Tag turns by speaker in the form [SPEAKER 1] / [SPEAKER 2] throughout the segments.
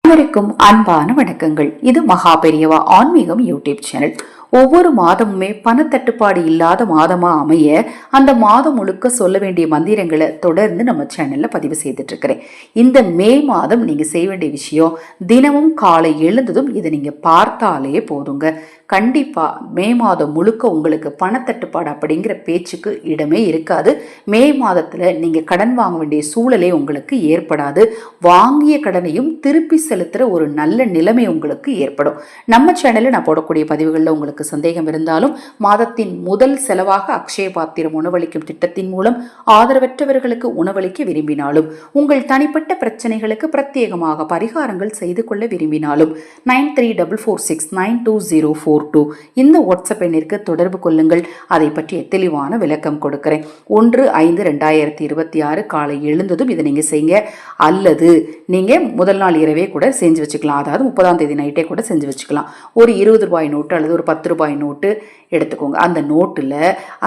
[SPEAKER 1] அனைவருக்கும் அன்பான வணக்கங்கள். இது மகா பெரியவா ஆன்மீகம் யூடியூப் சேனல். ஒவ்வொரு மாதமுமே பணத்தட்டுப்பாடு இல்லாத மாதமா அமைய அந்த மாதம் முழுக்க சொல்ல வேண்டிய மந்திரங்களை தொடர்ந்து நம்ம சேனல்ல பதிவு செய்துட்டு இருக்கிறேன். இந்த மே மாதம் நீங்க செய்ய வேண்டிய விஷயம், தினமும் காலை எழுந்ததும் இதை நீங்க பார்த்தாலே போதுங்க. கண்டிப்பா மே மாதம் முழுக்க உங்களுக்கு பணத்தட்டுப்பாடு அப்படிங்கிற பேச்சுக்கு இடமே இருக்காது. மே மாதத்துல நீங்க கடன் வாங்க வேண்டிய சூழலே உங்களுக்கு ஏற்படாது. வாங்கிய கடனையும் திருப்பி செலுத்துற ஒரு நல்ல நிலைமை உங்களுக்கு ஏற்படும். நம்ம சேனல்ல நான் போடக்கூடிய பதிவுகளில் உங்களுக்கு சந்தேகம் இருந்தாலும், மாதத்தின் முதல் செலவாக அக்ஷய பாத்திரம் உணவளிக்கும் திட்டத்தின் மூலம் ஆதரவற்றவர்களுக்கு உணவளிக்க விரும்பினாலும், உங்கள் தனிப்பட்ட பிரச்சனைகளுக்கு பிரத்யேகமாக பரிகாரங்கள் செய்து கொள்ள விரும்பினாலும் 9344692042 இந்த வாட்ஸ்அப் எண்ணிற்கு தொடர்பு கொள்ளுங்கள். அதை பற்றிய தெளிவான விளக்கம் கொடுக்கிறேன். 1/5/2026 காலை எழுந்ததும் இதை நீங்க செய்யுங்க. அல்லது நீங்க முதல் நாள் இரவே கூட செஞ்சு வச்சுக்கலாம். அதாவது 30ஆம் தேதி நைட்டே கூட செஞ்சு வச்சுக்கலாம். ஒரு 20 ரூபாய் நோட்டு அல்லது ஒரு 10 ரூபாய் நோட்டு எடுத்துக்கோங்க. அந்த நோட்டுல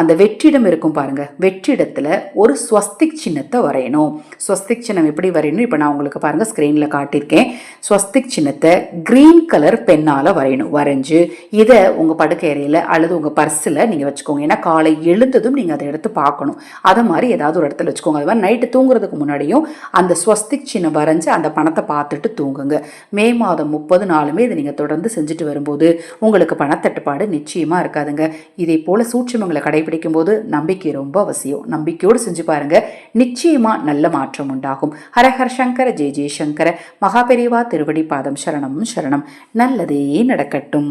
[SPEAKER 1] அந்த வெற்றிடம் இருக்கும் பாருங்க, வெற்றிடத்துல ஒரு ஸ்வஸ்திக் சின்னத்தை வரையணும். ஸ்வஸ்திக் சின்னம் எப்படி வரையணும் இப்ப நான் உங்களுக்கு பாருங்க ஸ்கிரீன்ல காட்டியிருக்கேன். ஸ்வஸ்திக் சின்னத்தை கிரீன் கலர் பெண்ணால வரையணும். வரைஞ்சு இதை உங்க படுக்கை அறையில அல்லது உங்க பர்ஸ்ல நீங்க வச்சுக்கோங்க. ஏன்னா காலை எழுந்ததும் நீங்க அதை எடுத்து பார்க்கணும். அதை மாதிரி ஏதாவது ஒரு இடத்துல வச்சுக்கோங்க. அது மாதிரி நைட்டு தூங்குறதுக்கு முன்னாடியும் அந்த ஸ்வஸ்திக் சின்னம் வரைஞ்சு அந்த பணத்தை பார்த்துட்டு தூங்குங்க. மே மாதம் 30 நாளுமே இதை நீங்க தொடர்ந்து செஞ்சுட்டு வரும்போது உங்களுக்கு பணத்தட்டுப்பாடு நிச்சயமா இருக்காதுங்க. இதே போல சூட்சுமங்களை கடைபிடிக்கும் போது நம்பிக்கை ரொம்ப அவசியம். நம்பிக்கையோடு செஞ்சு பாருங்க, நிச்சயமா நல்ல மாற்றம் உண்டாகும். ஹரஹர் சங்கர ஜெய ஜெயசங்கர. மகா பெரியவா திருவடி பாதம் சரணம் சரணம். நல்லதே நடக்கட்டும்.